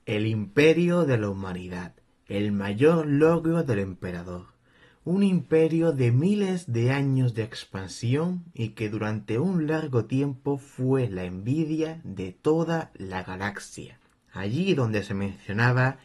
El imperio de la humanidad, el mayor logro del emperador. Un imperio de miles de años de expansión y que durante un largo tiempo fue la envidia de toda la galaxia. Allí donde se mencionaba,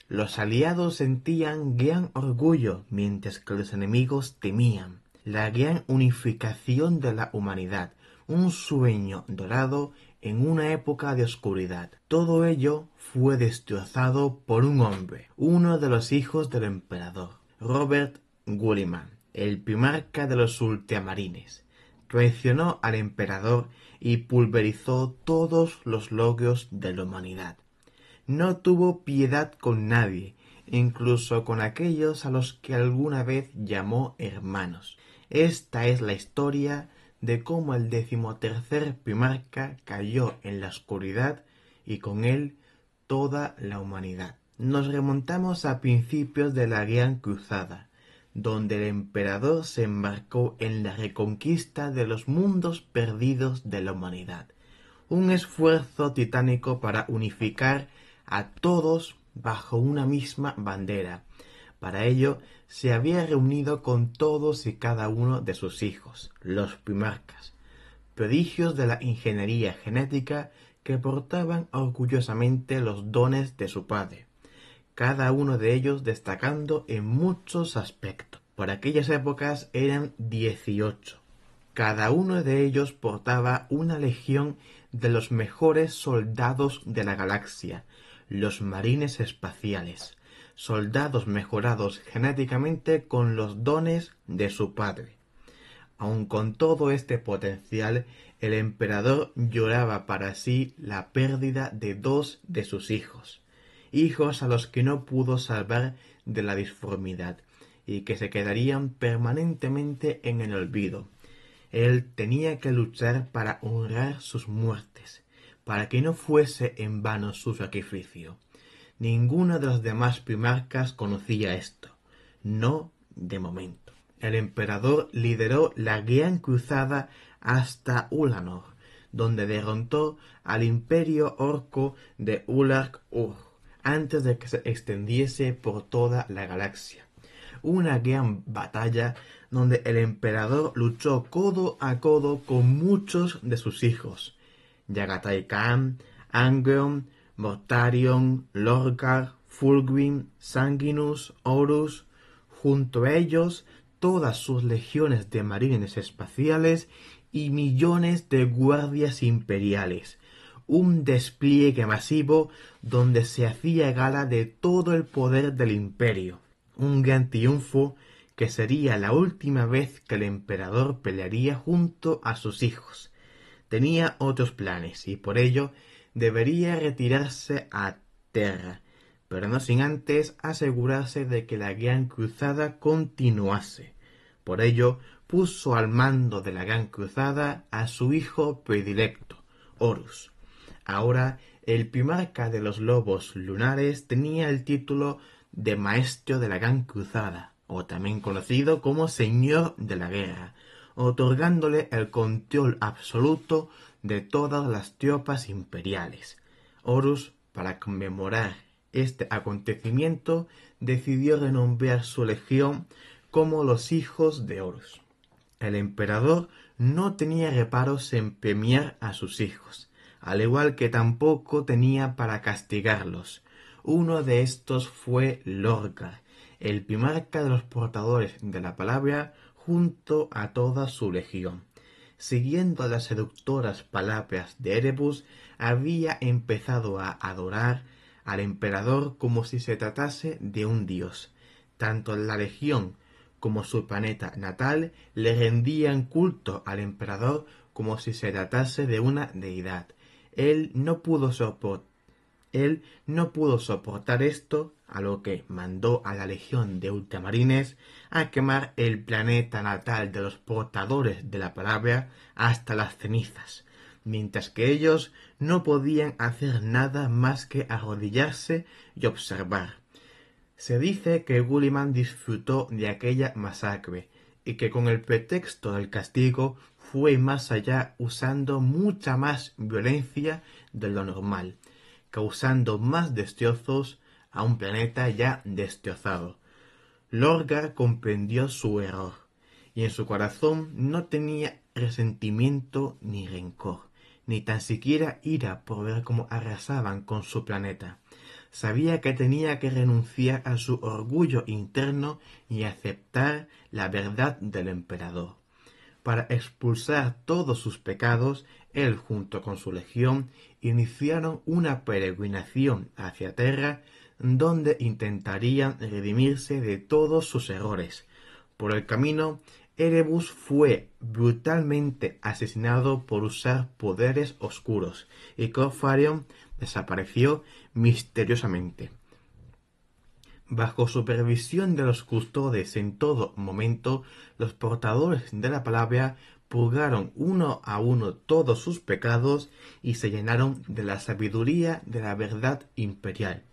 los aliados sentían gran orgullo mientras que los enemigos temían. La gran unificación de la humanidad, un sueño dorado en una época de oscuridad. Todo ello fue destrozado por un hombre, uno de los hijos del emperador, Robert Gulliman, el primarca de los ultramarines. Traicionó al emperador y pulverizó todos los logros de la humanidad. No tuvo piedad con nadie, incluso con aquellos a los que alguna vez llamó hermanos. Esta es la historia de cómo el 13º primarca cayó en la oscuridad y con él toda la humanidad. Nos remontamos a principios de la Gran Cruzada, donde el emperador se embarcó en la reconquista de los mundos perdidos de la humanidad. Un esfuerzo titánico para unificar a todos bajo una misma bandera. Para ello se había reunido con todos y cada uno de sus hijos, los primarcas, prodigios de la ingeniería genética que portaban orgullosamente los dones de su padre, cada uno de ellos destacando en muchos aspectos. Por aquellas épocas eran 18. Cada uno de ellos portaba una legión de los mejores soldados de la galaxia, los marines espaciales, soldados mejorados genéticamente con los dones de su padre. Aun con todo este potencial, el emperador lloraba para sí la pérdida de 2 de sus hijos, hijos a los que no pudo salvar de la disformidad y que se quedarían permanentemente en el olvido. Él tenía que luchar para honrar sus muertes, para que no fuese en vano su sacrificio. Ninguno de los demás primarcas conocía esto, no de momento. El emperador lideró la Gran Cruzada hasta Ulanor, donde derrotó al imperio orco de Ulark-Urg, antes de que se extendiese por toda la galaxia. Una gran batalla donde el emperador luchó codo a codo con muchos de sus hijos, Yagatai Khan, Angron, Mortarion, Lorgar, Fulgrim, Sanguinus, Horus. Junto a ellos todas sus legiones de marines espaciales y millones de guardias imperiales, un despliegue masivo donde se hacía gala de todo el poder del imperio, un gran triunfo que sería la última vez que el emperador pelearía junto a sus hijos. Tenía otros planes y por ello debería retirarse a Terra, pero no sin antes asegurarse de que la Gran Cruzada continuase. Por ello puso al mando de la Gran Cruzada a su hijo predilecto, Horus. Ahora el primarca de los lobos lunares tenía el título de Maestro de la Gran Cruzada, o también conocido como Señor de la Guerra, otorgándole el control absoluto de todas las tropas imperiales. Horus, para conmemorar este acontecimiento, decidió renombrar su legión como los Hijos de Horus. El emperador no tenía reparos en premiar a sus hijos, al igual que tampoco tenía para castigarlos. Uno de estos fue Lorgar, el primarca de los portadores de la palabra, junto a toda su legión. Siguiendo las seductoras palabras de Erebus, había empezado a adorar al emperador como si se tratase de un dios. Tanto la legión como su planeta natal le rendían culto al emperador como si se tratase de una deidad. Él no pudo soportar esto, a lo que mandó a la legión de ultramarines a quemar el planeta natal de los portadores de la palabra hasta las cenizas, mientras que ellos no podían hacer nada más que arrodillarse y observar. Se dice que Gulliman disfrutó de aquella masacre y que con el pretexto del castigo fue más allá usando mucha más violencia de lo normal, causando más destrozos a un planeta ya destrozado. Lorgar comprendió su error, y en su corazón no tenía resentimiento ni rencor, ni tan siquiera ira por ver cómo arrasaban con su planeta. Sabía que tenía que renunciar a su orgullo interno y aceptar la verdad del emperador. Para expulsar todos sus pecados, él junto con su legión iniciaron una peregrinación hacia Terra donde intentarían redimirse de todos sus errores. Por el camino, Erebus fue brutalmente asesinado por usar poderes oscuros y Corfarion desapareció misteriosamente. Bajo supervisión de los custodes en todo momento, los portadores de la palabra purgaron uno a uno todos sus pecados y se llenaron de la sabiduría de la verdad imperial.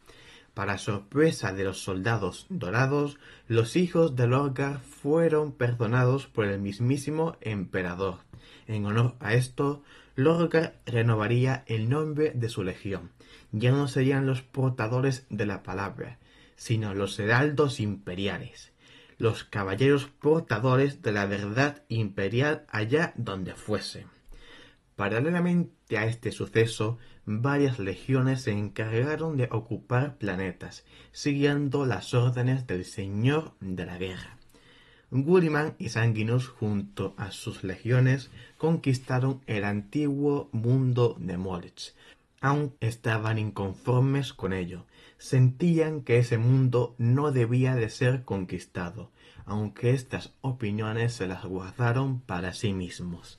Para sorpresa de los soldados dorados, los hijos de Lorgar fueron perdonados por el mismísimo emperador. En honor a esto, Lorgar renovaría el nombre de su legión. Ya no serían los portadores de la palabra, sino los heraldos imperiales, los caballeros portadores de la verdad imperial allá donde fuese. Paralelamente a este suceso, varias legiones se encargaron de ocupar planetas, siguiendo las órdenes del Señor de la Guerra. Gulliman y Sanguinus, junto a sus legiones, conquistaron el antiguo mundo de Moritz. Aún estaban inconformes con ello. Sentían que ese mundo no debía de ser conquistado, aunque estas opiniones se las guardaron para sí mismos.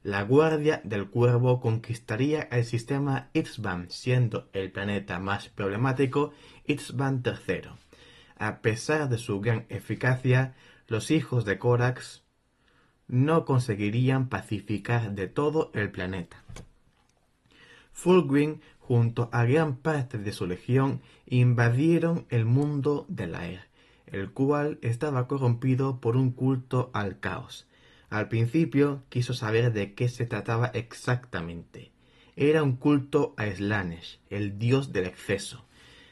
La Guardia del Cuervo conquistaría el sistema Itzban, siendo el planeta más problemático Itzban III. A pesar de su gran eficacia, los hijos de Corax no conseguirían pacificar de todo el planeta. Fulgrim, junto a gran parte de su legión, invadieron el mundo de Laer, el cual estaba corrompido por un culto al caos. Al principio quiso saber de qué se trataba exactamente. Era un culto a Slanesh, el dios del exceso,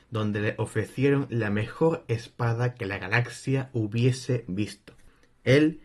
donde le ofrecieron la mejor espada que la galaxia hubiese visto. Él,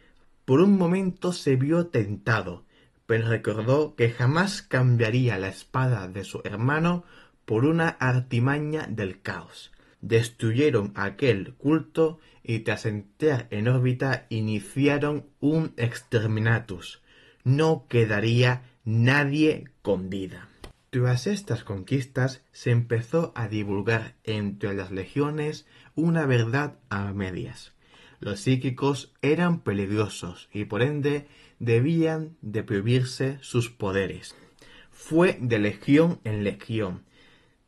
por un momento, se vio tentado, pero recordó que jamás cambiaría la espada de su hermano por una artimaña del caos. Destruyeron aquel culto y tras entrar en órbita iniciaron un exterminatus. No quedaría nadie con vida. Tras estas conquistas se empezó a divulgar entre las legiones una verdad a medias. Los psíquicos eran peligrosos y por ende debían de prohibirse sus poderes. Fue de legión en legión,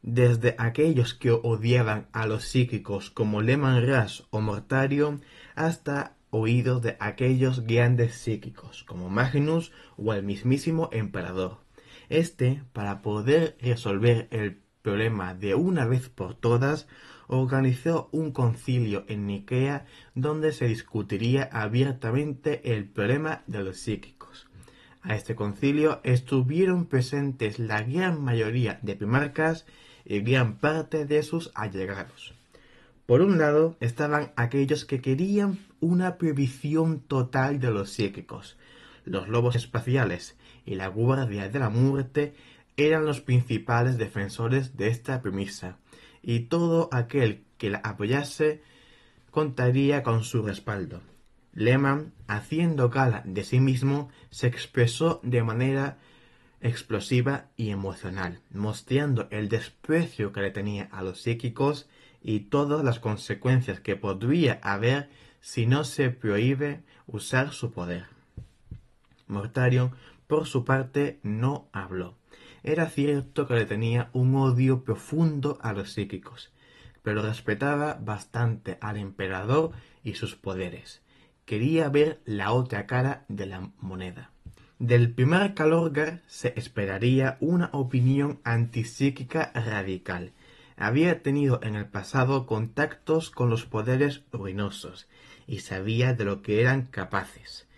desde aquellos que odiaban a los psíquicos como Leman Russ o Mortarion hasta oídos de aquellos grandes psíquicos como Magnus o el mismísimo emperador. Para poder resolver el problema de una vez por todas, organizó un concilio en Nicea donde se discutiría abiertamente el problema de los psíquicos. A este concilio estuvieron presentes la gran mayoría de primarcas y gran parte de sus allegados. Por un lado estaban aquellos que querían una prohibición total de los psíquicos. Los lobos espaciales y la Guardia de la Muerte eran los principales defensores de esta premisa, y todo aquel que la apoyase contaría con su respaldo. Lehman, haciendo gala de sí mismo, se expresó de manera explosiva y emocional, mostrando el desprecio que le tenía a los psíquicos y todas las consecuencias que podría haber si no se prohíbe usar su poder. Mortarion, por su parte, no habló. Era cierto que le tenía un odio profundo a los psíquicos, pero respetaba bastante al emperador y sus poderes. Quería ver la otra cara de la moneda. Del primarca Lorgar se esperaría una opinión antipsíquica radical. Había tenido en el pasado contactos con los poderes ruinosos y sabía de lo que eran capaces.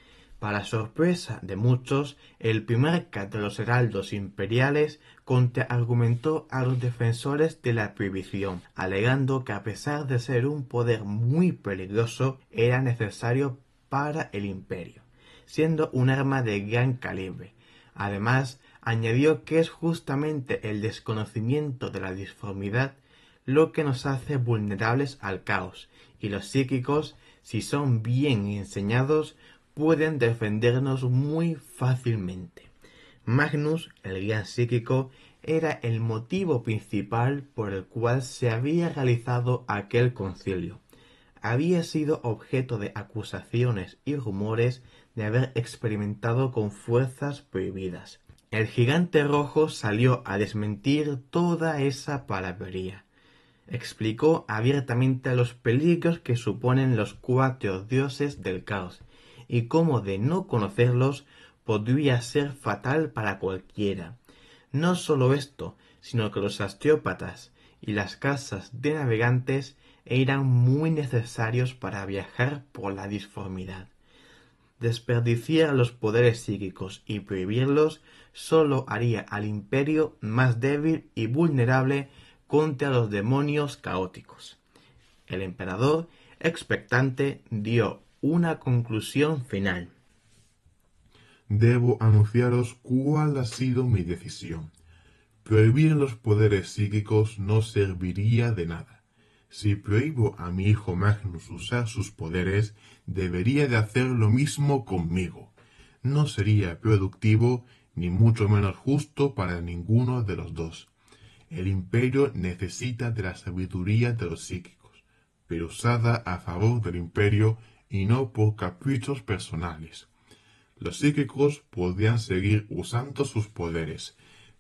Para sorpresa de muchos, el primarca de los heraldos imperiales contraargumentó a los defensores de la prohibición, alegando que a pesar de ser un poder muy peligroso, era necesario para el imperio, siendo un arma de gran calibre. Además, añadió que es justamente el desconocimiento de la disformidad lo que nos hace vulnerables al caos, y los psíquicos, si son bien enseñados, pueden defendernos muy fácilmente. Magnus, el gran psíquico, era el motivo principal por el cual se había realizado aquel concilio. Había sido objeto de acusaciones y rumores de haber experimentado con fuerzas prohibidas. El gigante rojo salió a desmentir toda esa palabrería. Explicó abiertamente los peligros que suponen los cuatro dioses del caos y cómo de no conocerlos podría ser fatal para cualquiera. No solo esto, sino que los astrópatas y las casas de navegantes eran muy necesarios para viajar por la disformidad. Desperdiciar los poderes psíquicos y prohibirlos solo haría al imperio más débil y vulnerable contra los demonios caóticos. El emperador, expectante, dio una conclusión final. Debo anunciaros cuál ha sido mi decisión. Prohibir los poderes psíquicos no serviría de nada. Si prohíbo a mi hijo Magnus usar sus poderes, debería de hacer lo mismo conmigo. No sería productivo ni mucho menos justo para ninguno de los dos. El imperio necesita de la sabiduría de los psíquicos, pero usada a favor del imperio y no por caprichos personales. Los psíquicos podrían seguir usando sus poderes,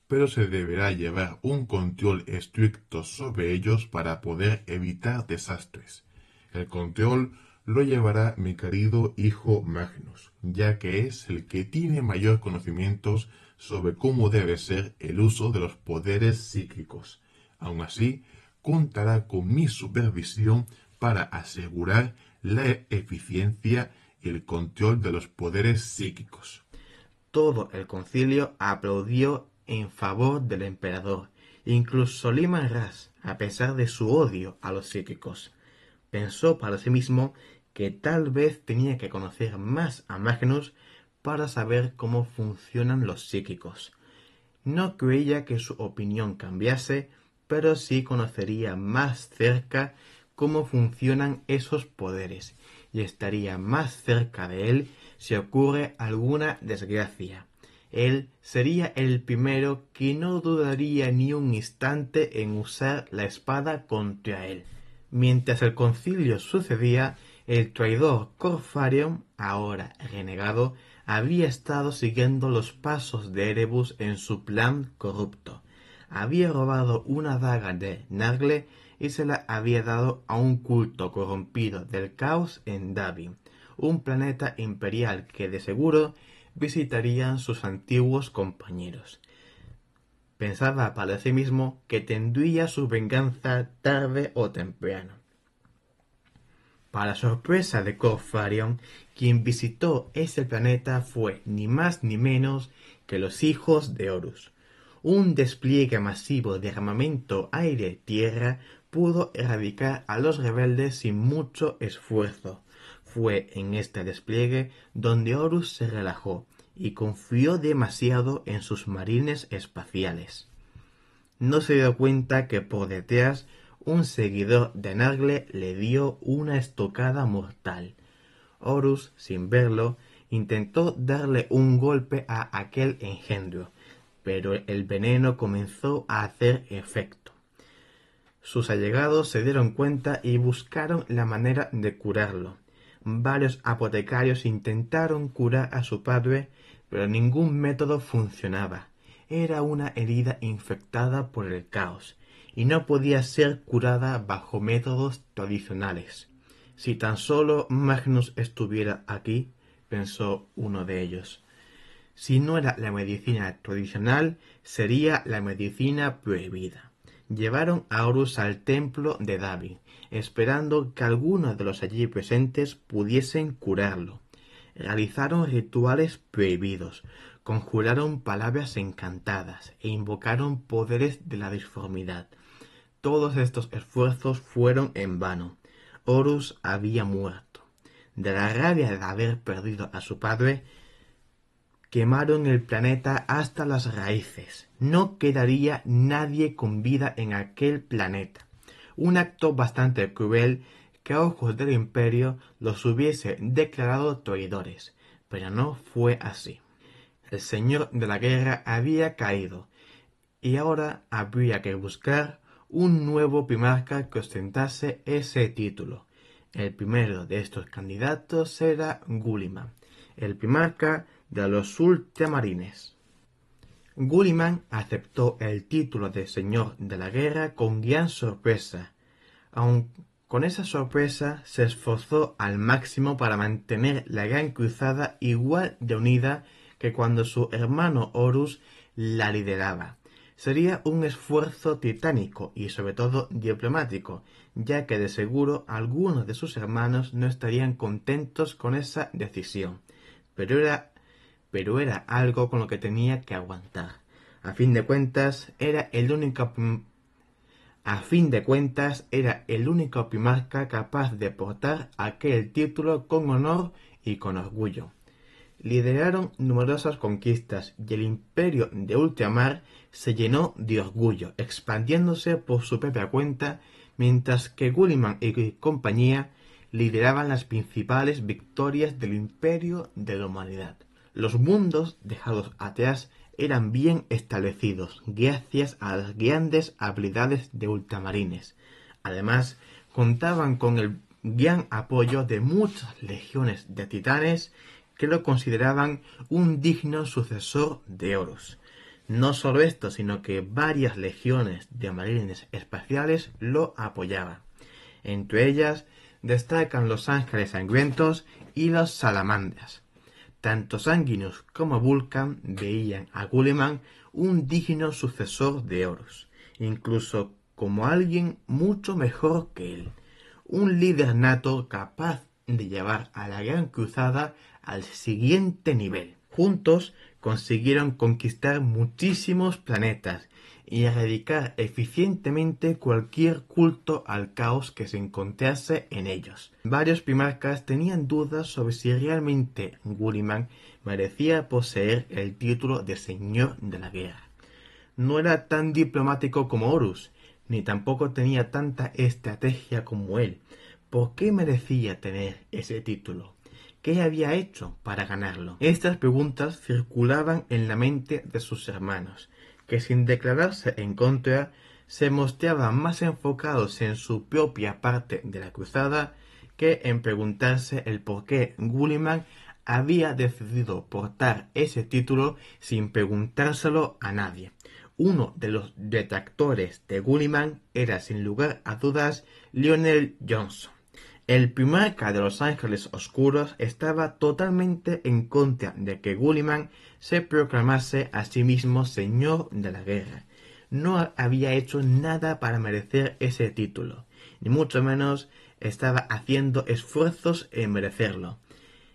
pero se deberá llevar un control estricto sobre ellos para poder evitar desastres. El control lo llevará mi querido hijo Magnus, ya que es el que tiene mayor conocimientos sobre cómo debe ser el uso de los poderes psíquicos. Aun así, contará con mi supervisión para asegurar la eficiencia y el control de los poderes psíquicos. Todo el concilio aplaudió en favor del emperador, incluso Liman Ras, a pesar de su odio a los psíquicos. Pensó para sí mismo que tal vez tenía que conocer más a Magnus para saber cómo funcionan los psíquicos. No creía que su opinión cambiase, pero sí conocería más cerca cómo funcionan esos poderes y estaría más cerca de él si ocurre alguna desgracia. Él sería el primero que no dudaría ni un instante en usar la espada contra él. Mientras el concilio sucedía, el traidor Corfarion, ahora renegado, había estado siguiendo los pasos de Erebus en su plan corrupto. Había robado una daga de Nargle y se la había dado a un culto corrompido del caos en Davin, un planeta imperial que de seguro visitarían sus antiguos compañeros. Pensaba para sí mismo que tendría su venganza tarde o temprano. Para sorpresa de Corfarion, quien visitó ese planeta fue ni más ni menos que los hijos de Horus. Un despliegue masivo de armamento aire-tierra pudo erradicar a los rebeldes sin mucho esfuerzo. Fue en este despliegue donde Horus se relajó y confió demasiado en sus marines espaciales. No se dio cuenta que por detrás un seguidor de Nargle le dio una estocada mortal. Horus, sin verlo, intentó darle un golpe a aquel engendro, pero el veneno comenzó a hacer efecto. Sus allegados se dieron cuenta y buscaron la manera de curarlo. Varios apotecarios intentaron curar a su padre, pero ningún método funcionaba. Era una herida infectada por el caos, y no podía ser curada bajo métodos tradicionales. Si tan solo Magnus estuviera aquí, pensó uno de ellos. Si no era la medicina tradicional, sería la medicina prohibida. Llevaron a Horus al templo de Davin, esperando que algunos de los allí presentes pudiesen curarlo. realizaron rituales prohibidos, conjuraron palabras encantadas e invocaron poderes de la disformidad. Todos estos esfuerzos fueron en vano. Horus había muerto. De la rabia de haber perdido a su padre, quemaron el planeta hasta las raíces. No quedaría nadie con vida en aquel planeta. Un acto bastante cruel que a ojos del imperio los hubiese declarado traidores, pero no fue así. El señor de la guerra había caído, y ahora habría que buscar un nuevo primarca que ostentase ese título. El primero de estos candidatos era Guliman, el primarca de los ultramarines. Guliman aceptó el título de señor de la guerra con gran sorpresa. Aun con esa sorpresa se esforzó al máximo para mantener la gran cruzada igual de unida que cuando su hermano Horus la lideraba. Sería un esfuerzo titánico y sobre todo diplomático, ya que de seguro algunos de sus hermanos no estarían contentos con esa decisión. Pero era algo con lo que tenía que aguantar. A fin de cuentas, era el único primarca capaz de portar aquel título con honor y con orgullo. Lideraron numerosas conquistas y el imperio de ultramar se llenó de orgullo, expandiéndose por su propia cuenta, mientras que Guliman y compañía lideraban las principales victorias del imperio de la humanidad. Los mundos dejados atrás eran bien establecidos gracias a las grandes habilidades de ultramarines. Además, contaban con el gran apoyo de muchas legiones de titanes que lo consideraban un digno sucesor de Horus. No solo esto, sino que varias legiones de marines espaciales lo apoyaban. Entre ellas destacan los ángeles sangrientos y los salamandras. Tanto Sanguinus como Vulcan veían a Guliman un digno sucesor de Horus, incluso como alguien mucho mejor que él, un líder nato capaz de llevar a la Gran Cruzada al siguiente nivel. Juntos consiguieron conquistar muchísimos planetas y erradicar eficientemente cualquier culto al caos que se encontrase en ellos. Varios primarcas tenían dudas sobre si realmente Guliman merecía poseer el título de señor de la guerra. No era tan diplomático como Horus, ni tampoco tenía tanta estrategia como él. ¿Por qué merecía tener ese título? ¿Qué había hecho para ganarlo? Estas preguntas circulaban en la mente de sus hermanos, que sin declararse en contra, se mostraban más enfocados en su propia parte de la cruzada que en preguntarse el por qué Guliman había decidido portar ese título sin preguntárselo a nadie. Uno de los detractores de Guliman era sin lugar a dudas Lionel Johnson. El primarca de los Ángeles Oscuros estaba totalmente en contra de que Guliman se proclamase a sí mismo señor de la guerra. No había hecho nada para merecer ese título, ni mucho menos estaba haciendo esfuerzos en merecerlo.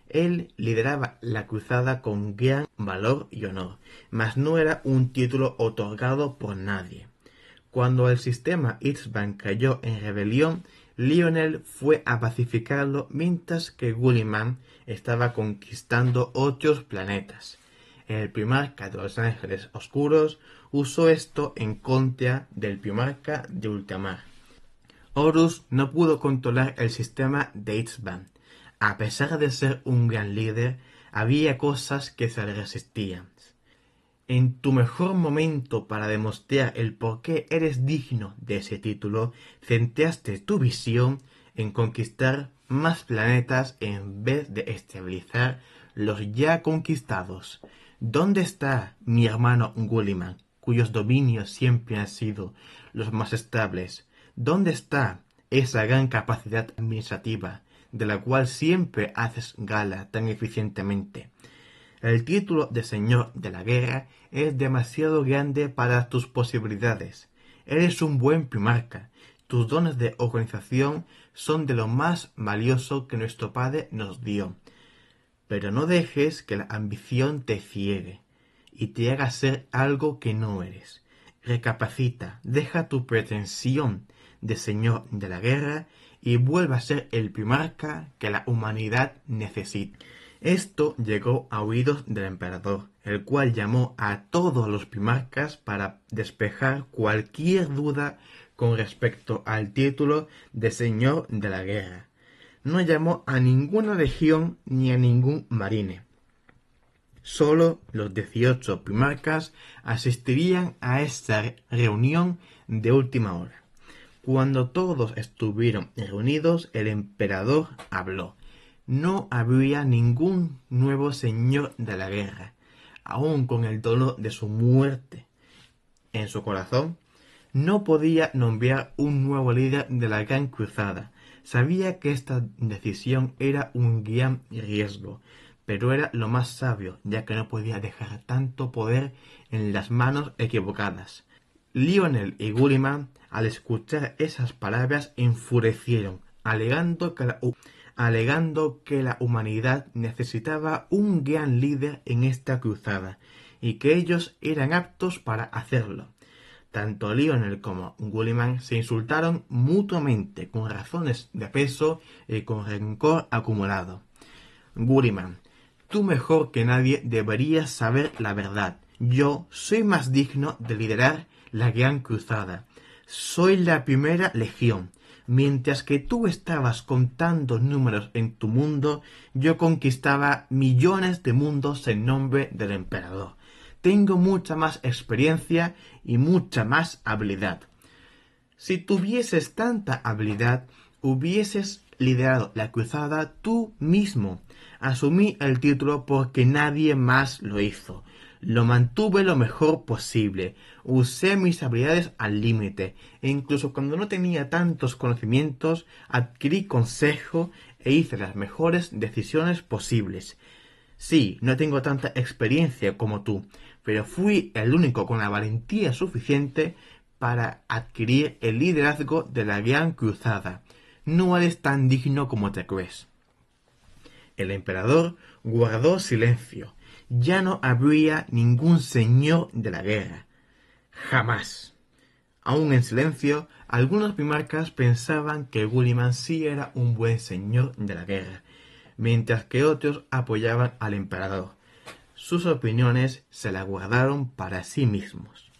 Él lideraba la cruzada con gran valor y honor, mas no era un título otorgado por nadie. Cuando el sistema Itzban cayó en rebelión, Lionel fue a pacificarlo mientras que Guliman estaba conquistando otros planetas. El primarca de los Ángeles Oscuros usó esto en contra del primarca de ultramar. Horus no pudo controlar el sistema de Itzban. A pesar de ser un gran líder, había cosas que se le resistían. En tu mejor momento para demostrar el por qué eres digno de ese título, centraste tu visión en conquistar más planetas en vez de estabilizar los ya conquistados. ¿Dónde está mi hermano Guliman, cuyos dominios siempre han sido los más estables? ¿Dónde está esa gran capacidad administrativa de la cual siempre haces gala tan eficientemente? El título de señor de la guerra es demasiado grande para tus posibilidades. Eres un buen primarca. Tus dones de organización son de lo más valioso que nuestro padre nos dio. pero no dejes que la ambición te ciegue y te haga ser algo que no eres. Recapacita, deja tu pretensión de señor de la guerra y vuelve a ser el primarca que la humanidad necesita. Esto llegó a oídos del emperador, el cual llamó a todos los primarcas para despejar cualquier duda con respecto al título de señor de la guerra. No llamó a ninguna legión ni a ningún marine. Solo los 18 primarcas asistirían a esta reunión de última hora. Cuando todos estuvieron reunidos, el emperador habló. No habría ningún nuevo señor de la guerra, aun con el dolor de su muerte en su corazón. No podía nombrar un nuevo líder de la gran cruzada. Sabía que esta decisión era un gran riesgo, pero era lo más sabio, ya que no podía dejar tanto poder en las manos equivocadas. Lionel y Gulliman, al escuchar esas palabras, enfurecieron, alegando que la humanidad necesitaba un gran líder en esta cruzada, y que ellos eran aptos para hacerlo. Tanto Lionel como Gulliman se insultaron mutuamente con razones de peso y con rencor acumulado. Gulliman: tú mejor que nadie deberías saber la verdad. Yo soy más digno de liderar la gran cruzada. Soy la primera legión. Mientras que tú estabas contando números en tu mundo, yo conquistaba millones de mundos en nombre del emperador. Tengo mucha más experiencia y mucha más habilidad. Si tuvieses tanta habilidad, hubieses liderado la cruzada tú mismo. Asumí el título porque nadie más lo hizo. Lo mantuve lo mejor posible. Usé mis habilidades al límite. E incluso cuando no tenía tantos conocimientos, adquirí consejo e hice las mejores decisiones posibles. Sí, no tengo tanta experiencia como tú, pero fui el único con la valentía suficiente para adquirir el liderazgo de la gran cruzada. No eres tan digno como te crees. El emperador guardó silencio. Ya no habría ningún señor de la guerra. Jamás. Aún en silencio, algunos primarcas pensaban que Gulliman sí era un buen señor de la guerra, mientras que otros apoyaban al emperador. Sus opiniones se las guardaron para sí mismos.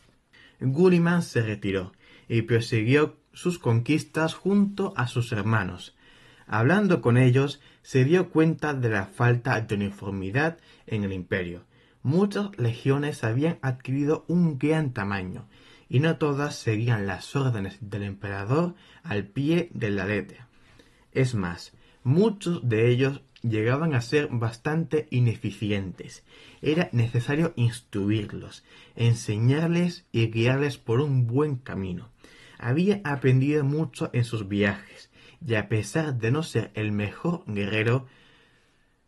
Gulliman se retiró y prosiguió sus conquistas junto a sus hermanos. Hablando con ellos, se dio cuenta de la falta de uniformidad en el imperio. Muchas legiones habían adquirido un gran tamaño, y no todas seguían las órdenes del emperador al pie de la letra. Es más, muchos de ellos llegaban a ser bastante ineficientes. Era necesario instruirlos, enseñarles y guiarles por un buen camino. Había aprendido mucho en sus viajes, y a pesar de no ser el mejor guerrero,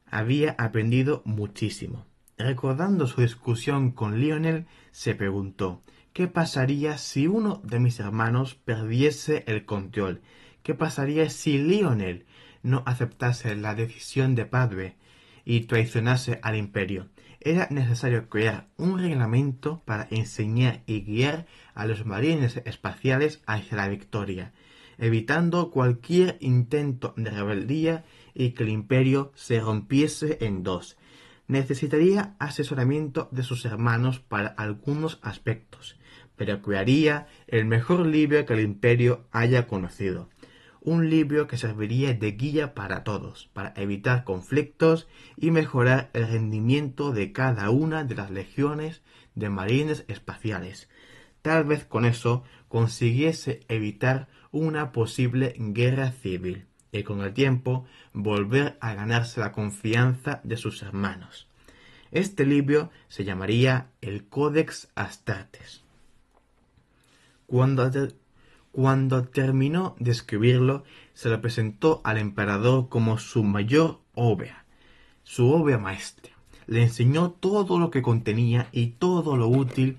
había aprendido muchísimo. Recordando su discusión con Lionel, se preguntó: ¿qué pasaría si uno de mis hermanos perdiese el control? ¿Qué pasaría si Lionel no aceptase la decisión de Padre y traicionase al imperio? Era necesario crear un reglamento para enseñar y guiar a los marines espaciales hacia la victoria, evitando cualquier intento de rebeldía y que el imperio se rompiese en dos. Necesitaría asesoramiento de sus hermanos para algunos aspectos, pero crearía el mejor libro que el imperio haya conocido. Un libro que serviría de guía para todos, para evitar conflictos y mejorar el rendimiento de cada una de las legiones de marines espaciales. Tal vez con eso consiguiese evitar una posible guerra civil y con el tiempo volver a ganarse la confianza de sus hermanos. Este libro se llamaría el Codex Astartes. Cuando terminó de escribirlo, se lo presentó al emperador como su mayor obra, su obra maestra. Le enseñó todo lo que contenía y todo lo útil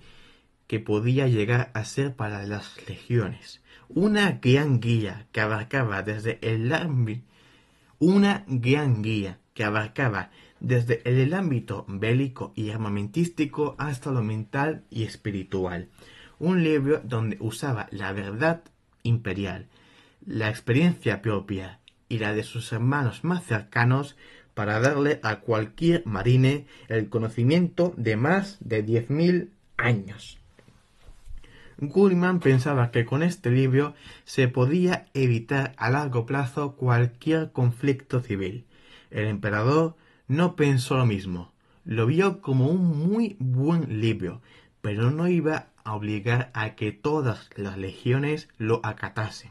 que podía llegar a ser para las legiones. Una gran guía que abarcaba desde el ámbito bélico y armamentístico hasta lo mental y espiritual. Un libro donde usaba la verdad imperial, la experiencia propia y la de sus hermanos más cercanos para darle a cualquier marine el conocimiento de más de 10.000 años. Gulliman pensaba que con este libro se podía evitar a largo plazo cualquier conflicto civil. El emperador no pensó lo mismo. Lo vio como un muy buen libro, pero no iba a obligar a que todas las legiones lo acatasen.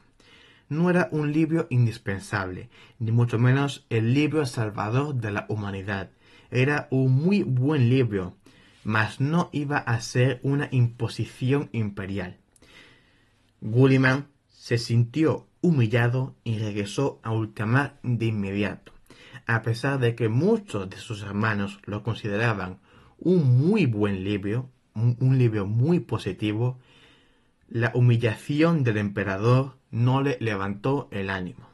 No era un libro indispensable, ni mucho menos el libro salvador de la humanidad. Era un muy buen libro, mas no iba a ser una imposición imperial. Gulliman se sintió humillado y regresó a ultramar de inmediato. A pesar de que muchos de sus hermanos lo consideraban un muy buen libro, un libro muy positivo, la humillación del emperador no le levantó el ánimo.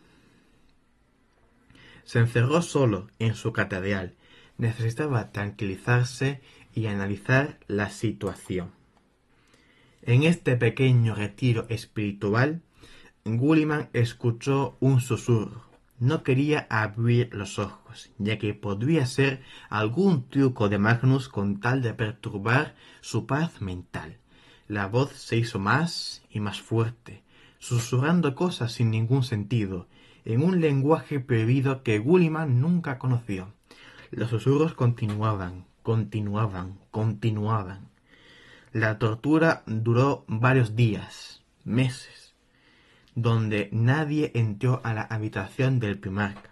Se encerró solo en su catedral. Necesitaba tranquilizarse y analizar la situación. En este pequeño retiro espiritual, Gulliman escuchó un susurro. No quería abrir los ojos, ya que podría ser algún truco de Magnus con tal de perturbar su paz mental. La voz se hizo más y más fuerte, susurrando cosas sin ningún sentido, en un lenguaje prohibido que Gulliman nunca conoció. Los susurros continuaban. La tortura duró varios días, meses, donde nadie entró a la habitación del primarca,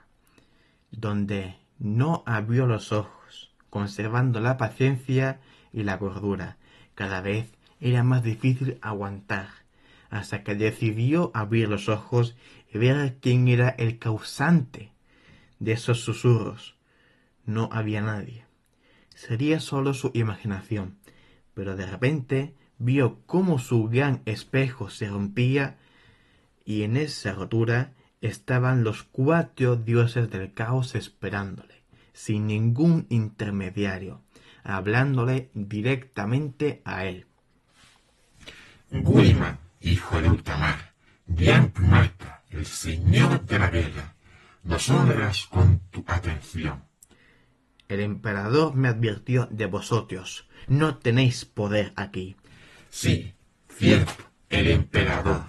donde no abrió los ojos, conservando la paciencia y la cordura. Cada vez era más difícil aguantar, hasta que decidió abrir los ojos y ver quién era el causante de esos susurros. No había nadie. Sería solo su imaginación, pero de repente vio cómo su gran espejo se rompía y en esa rotura estaban los 4 dioses del caos esperándole, sin ningún intermediario, hablándole directamente a él. Gulliman, hijo de Ultramar, gran primarca, el señor de la guerra, nos honras con tu atención. El emperador me advirtió de vosotros. No tenéis poder aquí. Sí, cierto, el emperador.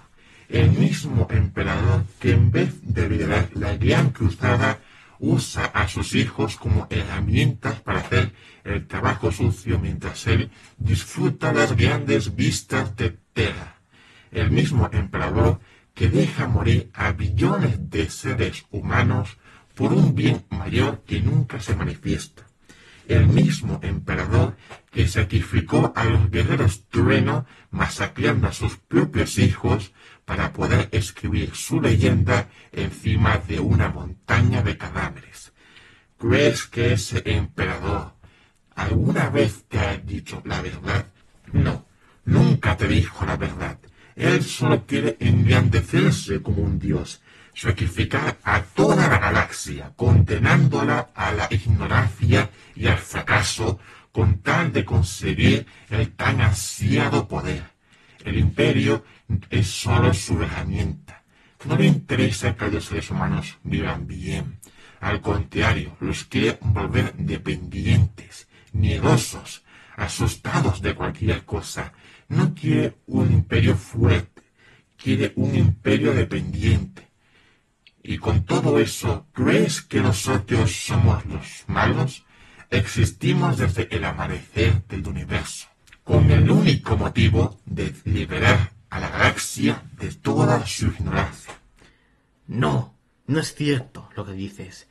El mismo emperador que en vez de liderar la gran cruzada usa a sus hijos como herramientas para hacer el trabajo sucio mientras él disfruta las grandes vistas de Terra. El mismo emperador que deja morir a billones de seres humanos por un bien mayor que nunca se manifiesta. El mismo emperador que sacrificó a los guerreros trueno masacrando a sus propios hijos para poder escribir su leyenda encima de una montaña de cadáveres. ¿Crees que ese emperador alguna vez te ha dicho la verdad? No, nunca te dijo la verdad. Él solo quiere engrandecerse como un dios, sacrificar a toda la galaxia, condenándola a la ignorancia y al fracaso con tal de conseguir el tan ansiado poder. El imperio es solo su herramienta. No le interesa que los seres humanos vivan bien. Al contrario, los quiere volver dependientes, miedosos, asustados de cualquier cosa. No quiere un imperio fuerte, quiere un imperio dependiente. Y con todo eso, ¿crees que nosotros somos los malos? Existimos desde el amanecer del universo, con el único motivo de liberar a la galaxia de toda su ignorancia. No, no es cierto lo que dices.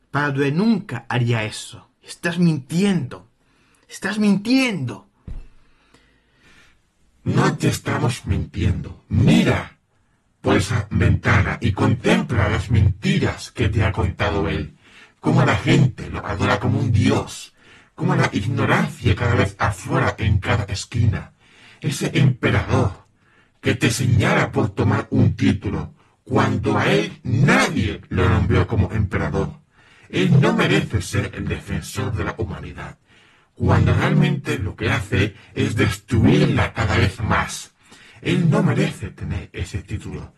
Padre nunca haría eso. Estás mintiendo. Estás mintiendo. No te estamos mintiendo. Mira por esa ventana y contempla las mentiras que te ha contado él. Cómo la gente lo adora como un dios. Cómo la ignorancia cada vez aflora en cada esquina. Ese emperador que te señala por tomar un título, cuando a él nadie lo nombró como emperador. Él no merece ser el defensor de la humanidad, cuando realmente lo que hace es destruirla cada vez más. Él no merece tener ese título.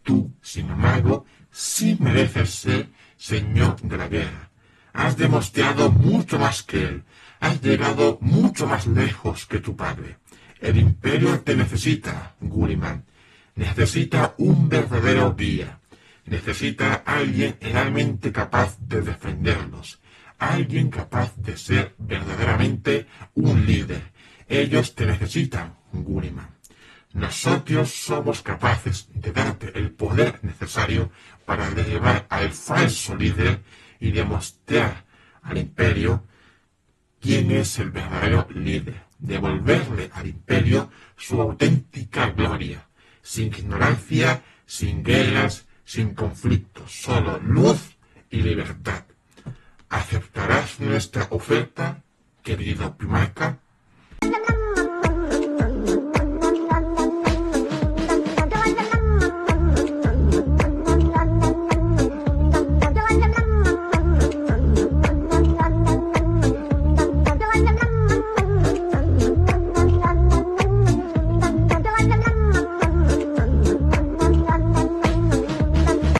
Tú, sin embargo, sí mereces ser señor de la guerra. Has demostrado mucho más que él. Has llegado mucho más lejos que tu padre. El imperio te necesita, Gulliman. Necesita un verdadero guía. Necesita a alguien realmente capaz de defenderlos. Alguien capaz de ser verdaderamente un líder. Ellos te necesitan, Gulliman. Nosotros somos capaces de darte el poder necesario para derribar al falso líder y demostrar al imperio quién es el verdadero líder. Devolverle al imperio su auténtica gloria, sin ignorancia, sin guerras, sin conflictos, solo luz y libertad. ¿Aceptarás nuestra oferta, querido primarca?